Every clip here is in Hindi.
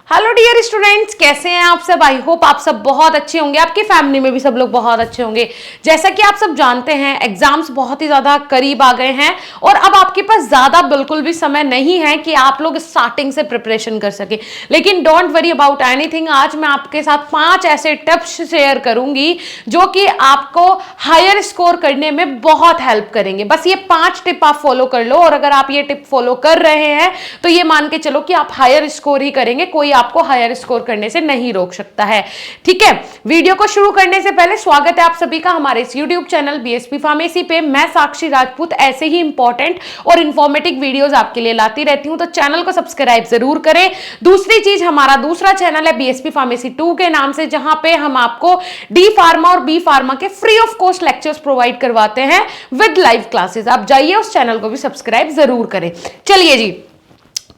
हेलो डियर स्टूडेंट्स, कैसे हैं आप सब। आई होप आप सब बहुत अच्छे होंगे, आपकी फैमिली में भी सब लोग बहुत अच्छे होंगे। जैसा कि आप सब जानते हैं, एग्जाम्स बहुत ही ज़्यादा करीब आ गए हैं और अब आपके पास ज़्यादा बिल्कुल भी समय नहीं है कि आप लोग स्टार्टिंग से प्रिपरेशन कर सके। लेकिन डोंट वरी अबाउट एनीथिंग, आज मैं आपके साथ 5 ऐसे टिप्स शेयर करूंगी जो कि आपको हायर स्कोर करने में बहुत हेल्प करेंगे। बस ये 5 टिप आप फॉलो कर लो और अगर आप ये टिप फॉलो कर रहे हैं तो ये मान के चलो कि आप हायर स्कोर ही करेंगे, कोई आपको हायर स्कोर करने से नहीं रोक सकता है। ठीक है, वीडियो को शुरू करने से पहले स्वागत है आप सभी का हमारे इस यूट्यूब चैनल बीएसपी फार्मेसी पे। मैं साक्षी राजपूत ऐसे ही इंपॉर्टेंट और इंफॉर्मेटिव वीडियोस आपके लिए लाती रहती हूं, तो चैनल को सब्सक्राइब जरूर करें। दूसरी चीज, हमारा दूसरा चैनल है बीएसपी फार्मेसी 2 के नाम से, जहां पे हम आपको डी फार्मा और बी फार्मा के free of cost lectures provide करवाते हैं विद लाइव क्लासेस। आप जाइए उस चैनल को भी सब्सक्राइब जरूर करें। चलिए जी,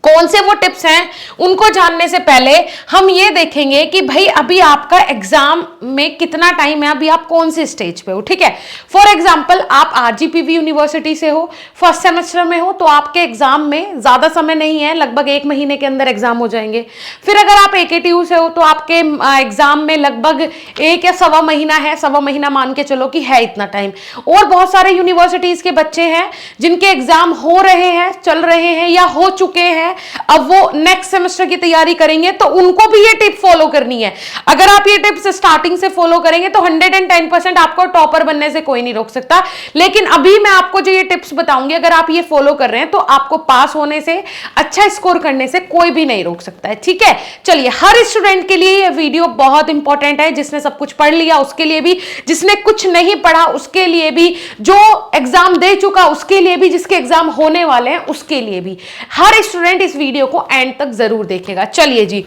कौन से वो टिप्स हैं उनको जानने से पहले हम ये देखेंगे कि भाई अभी आपका एग्जाम में कितना टाइम है, अभी आप कौन से स्टेज पे हो। ठीक है, फॉर एग्जांपल आप आरजीपीवी यूनिवर्सिटी से हो, फर्स्ट सेमेस्टर में हो, तो आपके एग्जाम में ज्यादा समय नहीं है, लगभग 1 महीने के अंदर एग्जाम हो जाएंगे। फिर अगर आप एकेटीयू से हो तो आपके एग्जाम में लगभग 1 या सवा महीना है, सवा महीना मान के चलो कि है इतना टाइम। और बहुत सारे यूनिवर्सिटीज के बच्चे हैं जिनके एग्जाम हो रहे हैं, चल रहे हैं या हो चुके हैं, अब वो नेक्स्ट सेमेस्टर की तैयारी करेंगे, तो उनको भी ये टिप फॉलो करनी है। अगर आप ये टिप्स स्टार्टिंग से फॉलो करेंगे तो 110% आपको टॉपर बनने से कोई नहीं रोक सकता। लेकिन अभी मैं आपको जो ये टिप्स बताऊंगी, अगर आप ये फॉलो कर रहे हैं तो आपको पास होने से, अच्छा स्कोर करने से कोई भी नहीं रोक सकता है। ठीक है, चलिए, हर स्टूडेंट के लिए ये वीडियो बहुत इंपॉर्टेंट है, जिसने सब कुछ पढ़ लिया उसके लिए भी, जिसने कुछ नहीं पढ़ा उसके लिए भी, जो एग्जाम दे चुका उसके लिए भी, जिसके एग्जाम होने वाले हैं उसके लिए भी। हर स्टूडेंट इस वीडियो को एंड तक जरूर देखेगा। चलिए जी,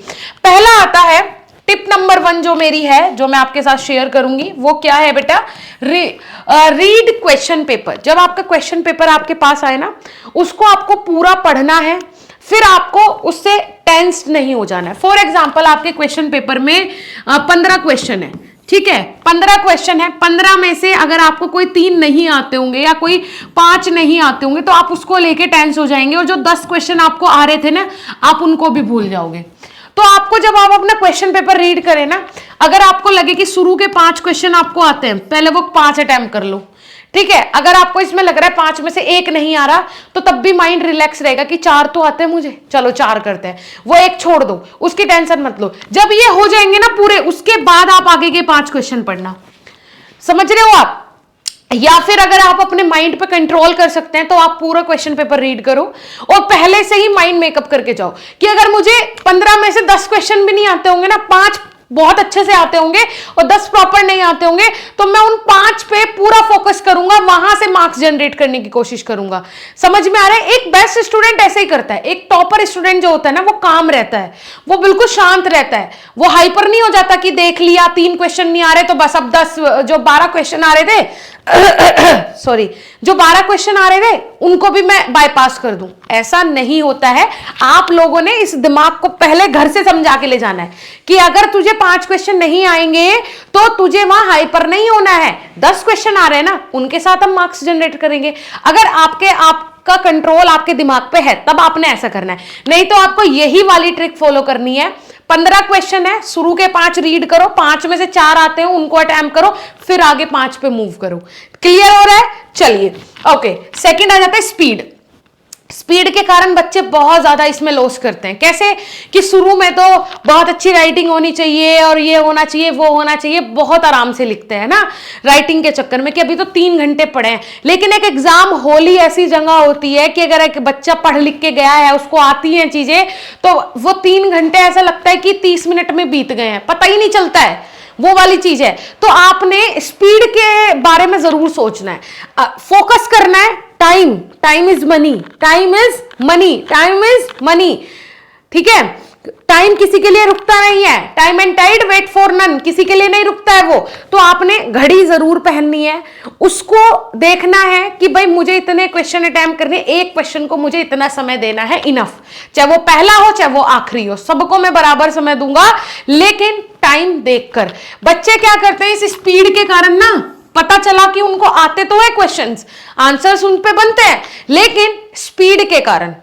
पहला आता है टिप नंबर 1 जो मेरी है, जो मैं आपके साथ शेयर करूंगी, वो क्या है बेटा, रीड क्वेश्चन पेपर। जब आपका क्वेश्चन पेपर आपके पास आए ना, उसको आपको पूरा पढ़ना है, फिर आपको उससे टेंस्ड नहीं हो जाना है। फॉर एग्जाम्पल आपके क्वेश्चन पेपर में 15 क्वेश्चन है, ठीक है, 15 क्वेश्चन है, 15 में से अगर आपको कोई 3 नहीं आते होंगे या कोई 5 नहीं आते होंगे तो आप उसको लेके टेंस हो जाएंगे और जो 10 क्वेश्चन आपको आ रहे थे ना, आप उनको भी भूल जाओगे। तो आपको जब आप अपना क्वेश्चन पेपर रीड करें ना, अगर आपको लगे कि शुरू के 5 क्वेश्चन आपको आते हैं, पहले वो 5 अटेम्प्ट कर लो। ठीक है, अगर आपको इसमें लग रहा है 5 में से 1 नहीं आ रहा, तो तब भी माइंड रिलैक्स रहेगा कि 4 तो आते हैं मुझे, चलो 4 करते हैं, वो 1 छोड़ दो, उसकी टेंशन मत लो। जब ये हो जाएंगे ना पूरे, उसके बाद आप आगे के 5 क्वेश्चन पढ़ना। समझ रहे हो आप? या फिर अगर आप अपने माइंड पे कंट्रोल कर सकते हैं तो आप पूरा क्वेश्चन पेपर रीड करो और पहले से ही माइंड मेकअप करके जाओ कि अगर मुझे 15 में से 10 क्वेश्चन भी नहीं आते होंगे ना, 5 बहुत अच्छे से आते होंगे और 10 प्रॉपर नहीं आते होंगे, तो मैं उन 5 पे पूरा फोकस करूंगा, वहां से मार्क्स जनरेट करने की कोशिश करूंगा। समझ में आ रहा है? एक बेस्ट स्टूडेंट ऐसे ही करता है। एक टॉपर स्टूडेंट जो होता है ना, वो काम रहता है, वो बिल्कुल शांत रहता है, वो हाइपर नहीं हो जाता कि देख लिया 3 क्वेश्चन नहीं आ रहे तो बस अब 10, जो 12 क्वेश्चन आ रहे थे सॉरी, जो 12 क्वेश्चन आ रहे थे उनको भी मैं बाईपास कर दूं। ऐसा नहीं होता है। आप लोगों ने इस दिमाग को पहले घर से समझा के ले जाना है कि अगर तुझे 5 क्वेश्चन नहीं आएंगे तो तुझे वहां हाइपर नहीं होना है। 10 क्वेश्चन आ रहे हैं ना, उनके साथ हम मार्क्स जनरेट करेंगे। अगर आपका कंट्रोल आपके दिमाग पे है तब आपने ऐसा करना है, नहीं तो आपको यही वाली ट्रिक फॉलो करनी है। 15 क्वेश्चन है, शुरू के 5 रीड करो, 5 में से 4 आते हैं उनको अटेम्प्ट करो, फिर आगे 5 पे मूव करो। क्लियर हो रहा है? चलिए, ओके। सेकंड आ जाता है स्पीड। स्पीड के कारण बच्चे बहुत ज्यादा इसमें लॉस करते हैं। कैसे कि शुरू में तो बहुत अच्छी राइटिंग होनी चाहिए और ये होना चाहिए, वो होना चाहिए, बहुत आराम से लिखते हैं ना राइटिंग के चक्कर में कि अभी तो 3 घंटे पढ़े हैं। लेकिन एक एग्जाम हॉल ही ऐसी जगह होती है कि अगर एक बच्चा पढ़ लिख के गया है, उसको आती हैं चीजें, तो वो 3 घंटे ऐसा लगता है कि 30 मिनट में बीत गए हैं, पता ही नहीं चलता है। वो वाली चीज है। तो आपने स्पीड के बारे में जरूर सोचना है, फोकस करना है। Time is money, time is money, time is money. ठीक है, टाइम किसी के लिए रुकता नहीं है। Time and tide wait for none, किसी के लिए नहीं रुकता है वो। तो आपने घड़ी जरूर पहननी है, उसको देखना है कि भाई मुझे इतने क्वेश्चन अटेम्प्ट करने, एक क्वेश्चन को मुझे इतना समय देना है, इनफ। चाहे वो पहला हो चाहे वो आखिरी हो, सबको मैं बराबर समय दूंगा, लेकिन टाइम देखकर। बच्चे क्या करते हैं, इस स्पीड के कारण ना, पता चला कि उनको आते तो है क्वेश्चंस, आंसर्स उन पे बनते हैं, लेकिन स्पीड के कारण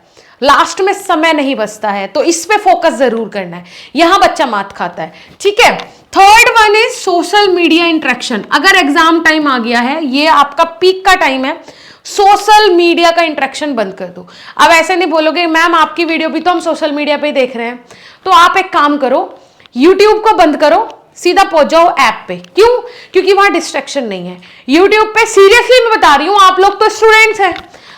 लास्ट में समय नहीं बचता है, तो इस पे फोकस जरूर करना है, यहां बच्चा मात खाता है। ठीक है, third one is social media interaction. अगर एग्जाम टाइम आ गया है, ये आपका पीक का टाइम है, सोशल मीडिया का इंटरेक्शन बंद कर दो। अब ऐसे नहीं बोलोगे मैम आपकी वीडियो भी तो हम सोशल मीडिया पे ही देख रहे हैं, तो आप एक काम करो, यूट्यूब को बंद करो, सीधा पहुंच जाओ ऐप पे। क्यों? क्योंकि वहां डिस्ट्रैक्शन नहीं है। यूट्यूब पे सीरियसली मैं बता रही हूं, आप लोग तो स्टूडेंट्स हैं,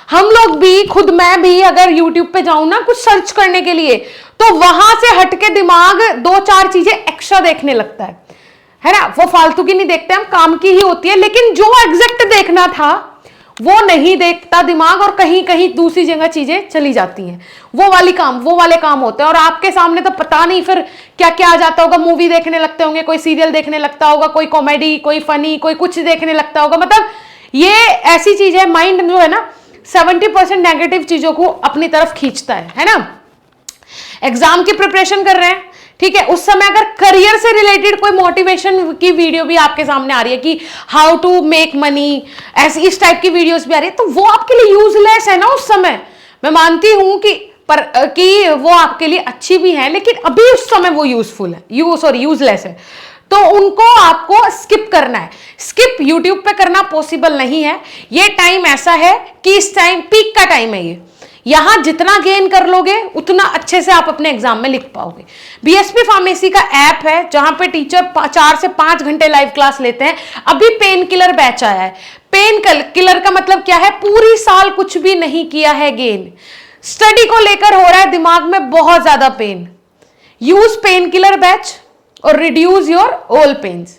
हम लोग भी, खुद मैं भी अगर यूट्यूब पे जाऊं ना कुछ सर्च करने के लिए, तो वहां से हटके दिमाग 2-4 चीजें एक्स्ट्रा देखने लगता है ना। वो फालतू की नहीं देखते हम, काम की ही होती है, लेकिन जो एग्जैक्ट देखना था वो नहीं देखता दिमाग, और कहीं कहीं दूसरी जगह चीजें चली जाती हैं। वो वाले काम होते हैं, और आपके सामने तो पता नहीं फिर क्या क्या आ जाता होगा। मूवी देखने लगते होंगे, कोई सीरियल देखने लगता होगा, कोई कॉमेडी, कोई फनी, कोई कुछ देखने लगता होगा। मतलब ये ऐसी चीज है, माइंड जो है ना 70% नेगेटिव चीजों को अपनी तरफ खींचता है ना। एग्जाम की प्रिपरेशन कर रहे हैं, ठीक है, उस समय अगर करियर से रिलेटेड कोई मोटिवेशन की वीडियो भी आपके सामने आ रही है कि हाउ टू मेक मनी, ऐसी इस टाइप की वीडियोस भी आ रही है, तो वो आपके लिए यूजलेस है ना उस समय। मैं मानती हूं कि वो आपके लिए अच्छी भी है, लेकिन अभी उस समय वो यूजफुल है, यूजलेस है, तो उनको आपको स्किप करना है। स्किप यूट्यूब पे करना पॉसिबल नहीं है। ये टाइम ऐसा है कि इस टाइम पीक का टाइम है ये, यहां जितना गेन कर लोगे उतना अच्छे से आप अपने एग्जाम में लिख पाओगे। बीएसपी फार्मेसी का ऐप है जहां पे टीचर 4 से 5 घंटे लाइव क्लास लेते हैं। अभी पेन किलर बैच आया है। पेन किलर का मतलब क्या है? पूरी साल कुछ भी नहीं किया है गेन, स्टडी को लेकर हो रहा है दिमाग में बहुत ज्यादा पेन। यूज पेन किलर बैच और रिड्यूस योर ऑल पेन्स।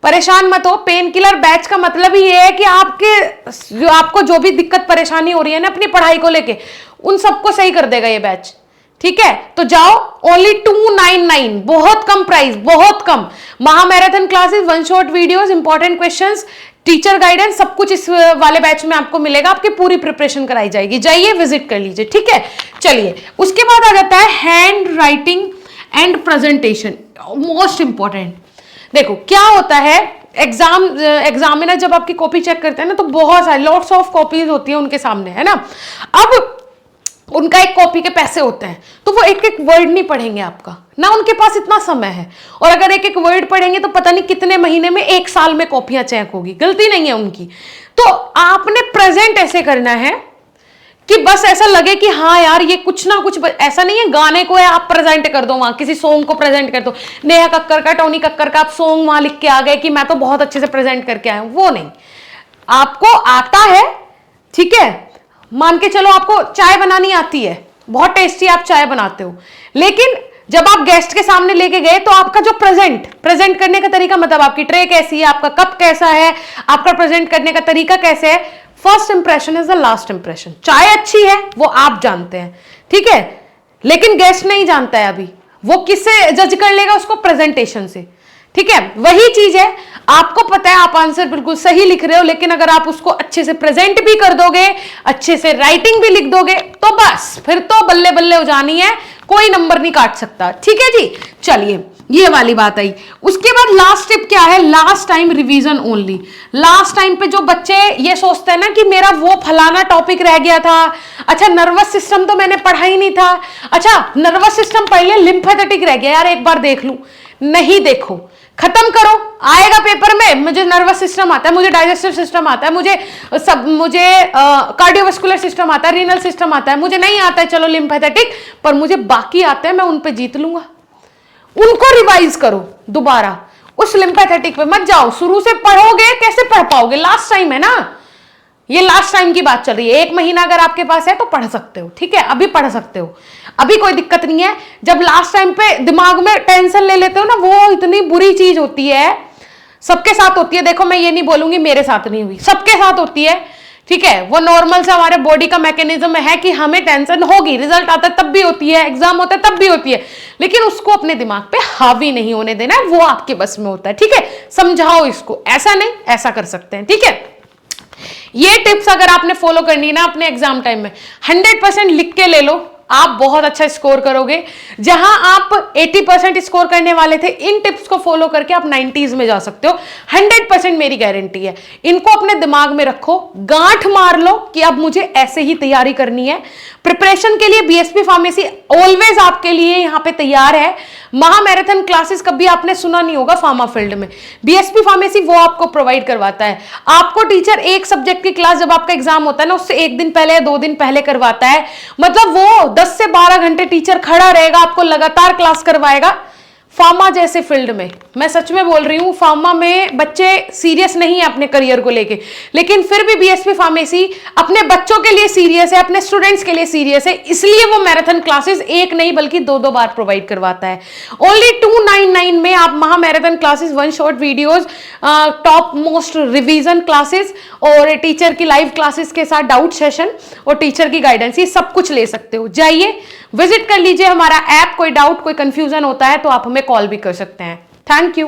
परेशान मत हो। पेन किलर बैच का मतलब ही ये है कि आपको जो भी दिक्कत परेशानी हो रही है ना अपनी पढ़ाई को लेके, उन सबको सही कर देगा ये बैच। ठीक है, तो जाओ, ओनली 299, बहुत कम प्राइस, बहुत कम। महामैराथन classes, 1 shot videos, important questions, teacher guidance, सब कुछ इस वाले बैच में आपको मिलेगा। आपकी पूरी प्रिपरेशन कराई जाएगी, जाइए विजिट कर लीजिए। ठीक है, चलिए उसके बाद आ जाता है hand writing and presentation, most important. देखो क्या होता है, एग्जामिनर जब आपकी कॉपी चेक करते हैं ना, तो बहुत सारी लॉट्स ऑफ कॉपीज होती है उनके सामने, है ना। अब उनका एक कॉपी के पैसे होते हैं, तो वो एक एक वर्ड नहीं पढ़ेंगे आपका ना, उनके पास इतना समय है। और अगर एक एक वर्ड पढ़ेंगे तो पता नहीं कितने महीने में, 1 साल में कॉपियां चेक होगी, गलती नहीं है उनकी। तो आपने प्रेजेंट ऐसे करना है कि बस ऐसा लगे कि हाँ यार ये कुछ ना कुछ, ऐसा नहीं है गाने को है आप प्रेजेंट कर दो, वहां किसी सॉन्ग को प्रेजेंट कर दो, नेहा कक्कर का, टोनी कक्कर का आप सॉन्ग वहां लिख के आ गए कि मैं तो बहुत अच्छे से प्रेजेंट करके आया हूं, वो नहीं। आपको आता है, ठीक है, मान के चलो आपको चाय बनानी आती है, बहुत टेस्टी आप चाय बनाते हो, लेकिन जब आप गेस्ट के सामने लेके गए तो आपका जो प्रेजेंट करने का तरीका, मतलब आपकी ट्रे कैसी है, आपका कप कैसा है, आपका प्रेजेंट करने का तरीका कैसे है, first impression is the last impression. चाय अच्छी है वो आप जानते हैं, ठीक है, लेकिन गेस्ट नहीं जानता है अभी, वो किससे जज कर लेगा? उसको प्रेजेंटेशन से। ठीक है, वही चीज है, आपको पता है आप आंसर बिल्कुल सही लिख रहे हो, लेकिन अगर आप उसको अच्छे से प्रेजेंट भी कर दोगे, अच्छे से राइटिंग भी लिख दोगे, तो बस फिर तो बल्ले बल्ले हो जानी है, कोई नंबर नहीं काट सकता। ठीक है जी, चलिए ये वाली बात आई। उसके बाद लास्ट टिप क्या है? Last time revision only. Last time पे जो बच्चे ये सोचते हैं ना कि मेरा वो फलाना टॉपिक रह गया था, अच्छा नर्वस सिस्टम तो मैंने पढ़ा ही नहीं था, अच्छा नर्वस सिस्टम पढ़ लिया, लिम्फेथेटिक रह गया यार, एक बार देख लूं। नहीं, देखो, खत्म करो, आएगा पेपर में, मुझे नर्वस सिस्टम आता है, मुझे डाइजेस्टिव सिस्टम आता है, मुझे कार्डियोवास्कुलर सिस्टम आता है, रीनल सिस्टम आता है, मुझे नहीं आता है चलो लिम्फेथेटिक, पर मुझे बाकी आते हैं, मैं उन पे जीत लूंगा। उनको रिवाइज करो दोबारा, उस लिम्फेथेटिक पे मत जाओ, शुरू से पढ़ोगे कैसे पढ़ पाओगे? लास्ट टाइम है ना, ये लास्ट टाइम की बात चल रही है। 1 महीना अगर आपके पास है तो पढ़ सकते हो, ठीक है, अभी पढ़ सकते हो, अभी कोई दिक्कत नहीं है। जब लास्ट टाइम पे दिमाग में टेंशन ले लेते हो ना, वो इतनी बुरी चीज होती है, सबके साथ होती है। देखो मैं ये नहीं बोलूंगी मेरे साथ नहीं हुई, सबके साथ होती है, ठीक है, वो नॉर्मल से हमारे बॉडी का मैकेनिज्म है कि हमें टेंशन होगी, रिजल्ट आता है तब भी होती है, एग्जाम होता है तब भी होती है, लेकिन उसको अपने दिमाग पे हावी नहीं होने देना है, वो आपके बस में होता है। ठीक है, समझाओ इसको, ऐसा नहीं ऐसा कर सकते हैं। ठीक है, ये टिप्स अगर आपने फॉलो करनी है ना अपने एग्जाम टाइम में, 100% लिख के ले लो, आप बहुत अच्छा स्कोर करोगे। जहां आप 80% स्कोर करने वाले थे, इन टिप्स को फॉलो करके आप 90s में जा सकते हो। 100% मेरी गारंटी है। इनको अपने दिमाग में रखो, गांठ मार लो कि अब मुझे ऐसे ही तैयारी करनी है। प्रिपरेशन के लिए बीएसपी फार्मेसी ऑलवेज आपके लिए यहां पे तैयार है। महा मैराथन क्लासेस कभी आपने सुना नहीं होगा फार्मा फील्ड में, बीएसपी फार्मेसी वो आपको प्रोवाइड करवाता है। आपको टीचर एक सब्जेक्ट की क्लास जब आपका एग्जाम होता है ना, उससे 1 दिन पहले या 2 दिन पहले करवाता है। मतलब वो 10 से 12 घंटे टीचर खड़ा रहेगा, आपको लगातार क्लास करवाएगा। फार्मा जैसे फील्ड में, मैं सच में बोल रही हूं, फार्मा में बच्चे सीरियस नहीं है अपने करियर को लेके, लेकिन फिर भी बीएसपी फार्मेसी अपने बच्चों के लिए सीरियस है, अपने स्टूडेंट्स के लिए सीरियस है, इसलिए वो मैराथन क्लासेस एक नहीं बल्कि 2-2 बार प्रोवाइड करवाता है। ओनली 299 में आप महा marathon classes, 1 short videos, top most revision classes और टीचर की लाइव क्लासेस के साथ डाउट सेशन और टीचर की गाइडेंस, ये सब कुछ ले सकते हो। जाइए विजिट कर लीजिए हमारा ऐप। कोई डाउट, कोई कंफ्यूजन होता है तो आप हमें कॉल भी कर सकते हैं। Thank you.